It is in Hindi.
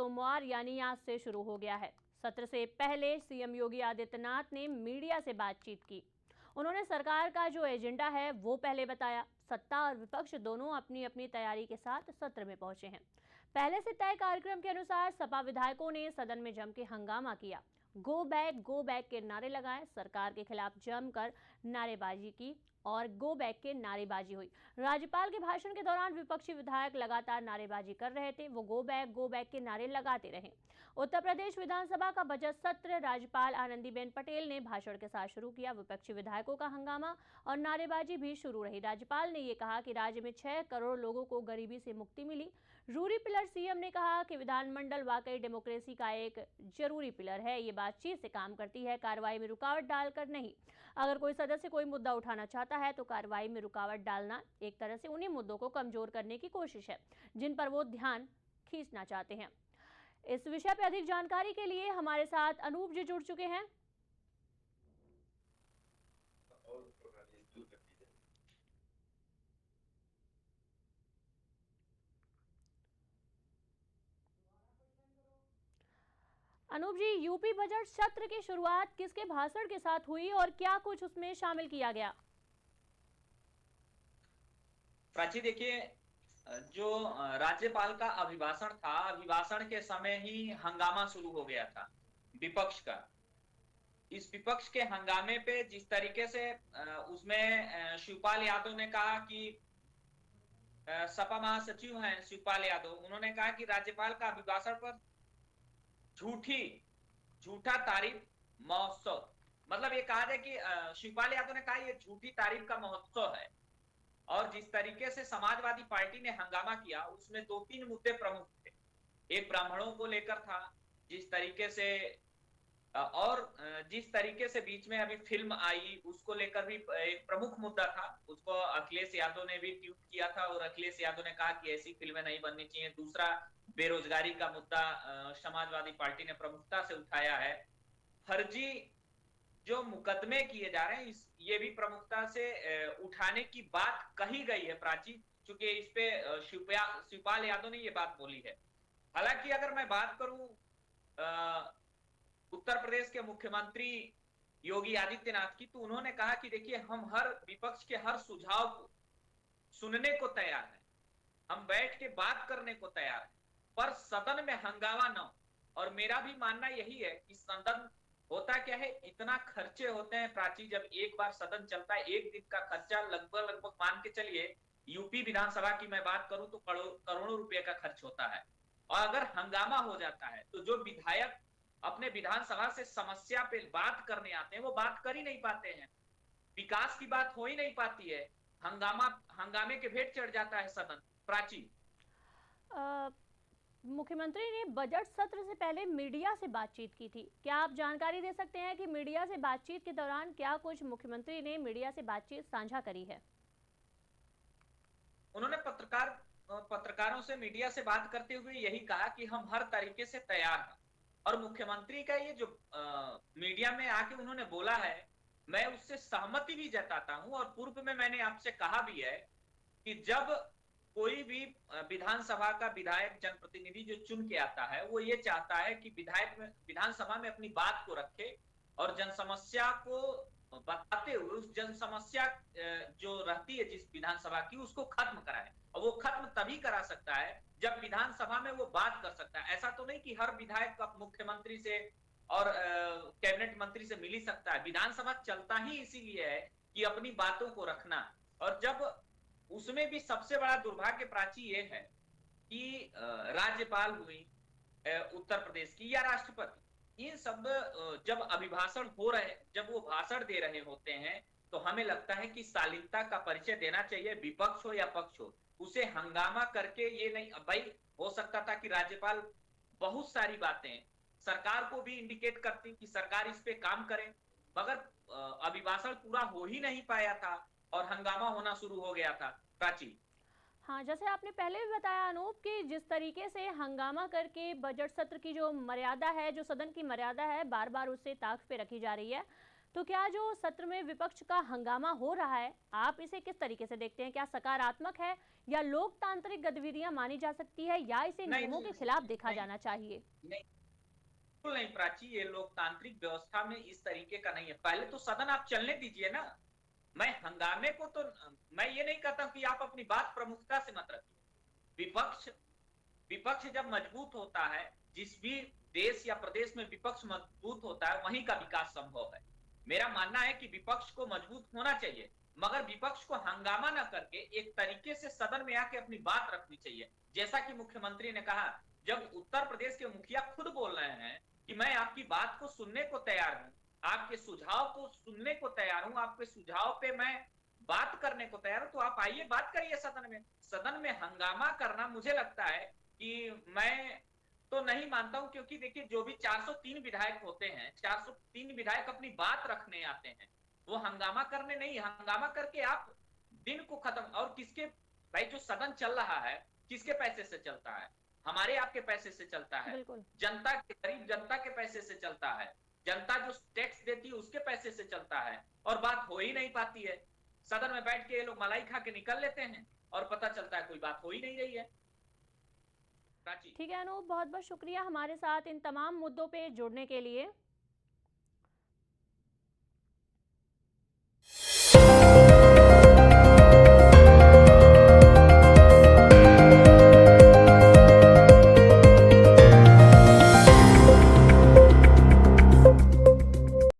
सोमवार यानी आज से शुरू हो गया है। सत्र से पहले सीएम योगी आदित्यनाथ ने मीडिया से बातचीत की। उन्होंने सरकार का जो एजेंडा है वो पहले बताया। सत्ता और विपक्ष दोनों अपनी अपनी तैयारी के साथ सत्र में पहुंचे हैं। पहले से तय कार्यक्रम के अनुसार सपा विधायकों ने सदन में जम के हंगामा किया। गो बैक के नारे लगाए, सरकार के खिलाफ जमकर नारेबाजी की और गो बैक के नारेबाजी हुई। राज्यपाल के भाषण के दौरान विपक्षी विधायक लगातार नारेबाजी कर रहे थे। वो गो बैक के नारे लगाते रहे। उत्तर प्रदेश विधानसभा का बजट सत्र राज्यपाल आनंदीबेन पटेल ने भाषण के साथ शुरू किया। विपक्षी विधायकों का हंगामा और नारेबाजी भी शुरू रही। राज्यपाल ने यह कहा कि राज्य में 6 करोड़ लोगों को गरीबी से मुक्ति मिली। रूरी पिलर सीएम ने कहा कि विधानमंडल वाकई डेमोक्रेसी का एक जरूरी पिलर है। ये बातचीत से काम करती है, कार्रवाई में रुकावट डालकर नहीं। अगर कोई सदस्य कोई मुद्दा उठाना चाहता है तो कार्रवाई में रुकावट डालना एक तरह से उन्हीं मुद्दों को कमजोर करने की कोशिश है जिन पर वो ध्यान खींचना चाहते हैं। इस विषय पर अधिक जानकारी के लिए हमारे साथ अनूप जी जुड़ चुके हैं। अनूप जी, यूपी बजट सत्र की शुरुआत किसके भाषण के साथ हुई और क्या कुछ उसमें शामिल किया गया? प्राची, देखिए, जो राज्यपाल का अभिभाषण था, अभिभाषण के समय ही हंगामा शुरू हो गया था विपक्ष का। इस विपक्ष के हंगामे पे जिस तरीके से उसमें शिवपाल यादव ने कहा कि सपा महासचिव हैं शिवपाल यादव, उन्होंने कहा कि राज्यपाल का अभिभाषण पर झूठा तारीफ महोत्सव, मतलब ये कहा जाए कि शिवपाल यादव ने कहा ये झूठी तारीफ का महोत्सव है। और जिस तरीके से समाजवादी पार्टी ने हंगामा किया उसमें 2-3 मुद्दे प्रमुख थे। एक ब्राह्मणों को लेकर था, जिस तरीके से जिस तरीके से बीच में अभी फिल्म आई उसको लेकर भी एक प्रमुख मुद्दा था। उसको अखिलेश यादव ने भी ट्वीट किया था और अखिलेश यादव ने कहा कि ऐसी फिल्में नहीं बननी चाहिए। दूसरा, बेरोजगारी का मुद्दा समाजवादी पार्टी ने प्रमुखता से उठाया है। फर्जी जो मुकदमे किए जा रहे हैं ये भी प्रमुखता से उठाने की बात कही गई है प्राची, चूंकि इस पे शिवपाल यादव ने ये बात बोली है। हालांकि अगर मैं बात करूं उत्तर प्रदेश के मुख्यमंत्री योगी आदित्यनाथ की, तो उन्होंने कहा कि देखिए, हम हर विपक्ष के हर सुझाव को सुनने को तैयार हैं, हम बैठ के बात करने को तैयार हैं, पर सदन में हंगामा न हो। और मेरा भी मानना यही है कि सदन होता क्या है, इतना खर्चे होते हैं प्राची, जब एक बार सदन चलता है एक दिन का खर्चा लगभग मान के चलिए, यूपी विधानसभा की मैं बात करूं तो करोड़ों रुपए का खर्च होता है। और अगर हंगामा हो जाता है तो जो विधायक अपने विधानसभा से समस्या पे बात करने आते हैं वो बात कर ही नहीं पाते हैं, विकास की बात हो ही नहीं पाती है, हंगामे के भेंट चढ़ जाता है सदन प्राची। मुख्यमंत्री ने बजट सत्र से पहले मीडिया से बातचीत की थी। क्या आप जानकारी दे सकते हैं कि मीडिया से बातचीत के दौरान क्या कुछ मुख्यमंत्री ने मीडिया से बातचीत साझा करी है? उन्होंने पत्रकारों से, मीडिया से बात करते हुए यही कहा कि हम हर तरीके से तैयार हैं। और मुख्यमंत्री का ये जो मीडिया में आके उन्होंने बोला है, मैं उससे सहमति भी जताता हूं। और पूर्व में मैंने आपसे कहा भी है कि जब कोई भी विधानसभा का विधायक, जनप्रतिनिधि जो चुन के आता है, वो ये चाहता है कि विधायक विधानसभा में अपनी बात को रखे और जन समस्या को बताते हुए उस जन समस्या जो रहती है जिस विधानसभा की, उसको खत्म कराए। और वो खत्म तभी करा सकता है जब विधानसभा में वो बात कर सकता है। ऐसा तो नहीं कि हर विधायक मुख्यमंत्री से और कैबिनेट मंत्री से मिल ही सकता है। विधानसभा चलता ही इसीलिए है कि अपनी बातों को रखना। और जब उसमें भी सबसे बड़ा दुर्भाग्य प्राची ये है कि राज्यपाल हुई उत्तर प्रदेश की या राष्ट्रपति, इन सब जब अभिभाषण हो रहे, जब वो भाषण दे रहे होते हैं तो हमें लगता है कि शालीनता का परिचय देना चाहिए, विपक्ष हो या पक्ष हो। उसे हंगामा करके ये नहीं, भाई हो सकता था कि राज्यपाल बहुत सारी बातें सरकार को भी इंडिकेट करती कि सरकार इस पे काम करे, मगर अभिभाषण पूरा हो ही नहीं पाया था और हंगामा होना शुरू हो गया था प्राची। हाँ, जैसे आपने पहले भी बताया अनूप कि जिस तरीके से हंगामा करके बजट सत्र की जो मर्यादा है, जो सदन की मर्यादा है, बार बार उससे ताक पे रखी जा रही है। तो क्या जो सत्र में विपक्ष का हंगामा हो रहा है, आप इसे किस तरीके से देखते हैं? क्या सकारात्मक है या लोकतांत्रिक गतिविधियां मानी जा सकती है या इसे नहीं नियमों नहीं के खिलाफ देखा नहीं जाना चाहिए? नहीं, बिल्कुल नहीं प्राची, ये लोकतांत्रिक व्यवस्था में इस तरीके का नहीं है। पहले तो सदन आप चलने दीजिए ना। मैं हंगामे को तो मैं ये नहीं कहता कि आप अपनी बात प्रमुखता से मत रखिए। विपक्ष विपक्ष जब मजबूत होता है, जिस भी देश या प्रदेश में विपक्ष मजबूत होता है, वहीं का विकास संभव है। मेरा मानना है कि विपक्ष को मजबूत होना चाहिए, मगर विपक्ष को हंगामा ना करके एक तरीके से सदन में आके अपनी बात रखनी चाहिए। जैसा कि मुख्यमंत्री ने कहा, जब उत्तर प्रदेश के मुखिया खुद बोल रहे हैं कि मैं आपकी बात को सुनने को तैयार हूं, आपके सुझाव को सुनने को तैयार हूं, आपके सुझाव पे मैं बात करने को तैयार हूं, तो आप आइए बात करिए सदन में। सदन में हंगामा करना, मुझे लगता है कि मैं तो नहीं मानता हूं, क्योंकि देखिए जो भी 403 विधायक होते हैं, 403 विधायक अपनी बात रखने आते हैं, वो हंगामा करने नहीं। हंगामा करके आप दिन को खत्म, और किसके भाई जो सदन चल रहा है किसके पैसे से चलता है? हमारे आपके पैसे से चलता है, बिल्कुल। जनता के, गरीब जनता के पैसे से चलता है, जनता जो टैक्स देती है उसके पैसे से चलता है, और बात हो ही नहीं पाती है। सदन में बैठ के ये लोग मलाई खा के निकल लेते हैं और पता चलता है कोई बात हो ही नहीं रही है। प्राची। ठीक है अनूप, बहुत बहुत शुक्रिया हमारे साथ इन तमाम मुद्दों पे जुड़ने के लिए।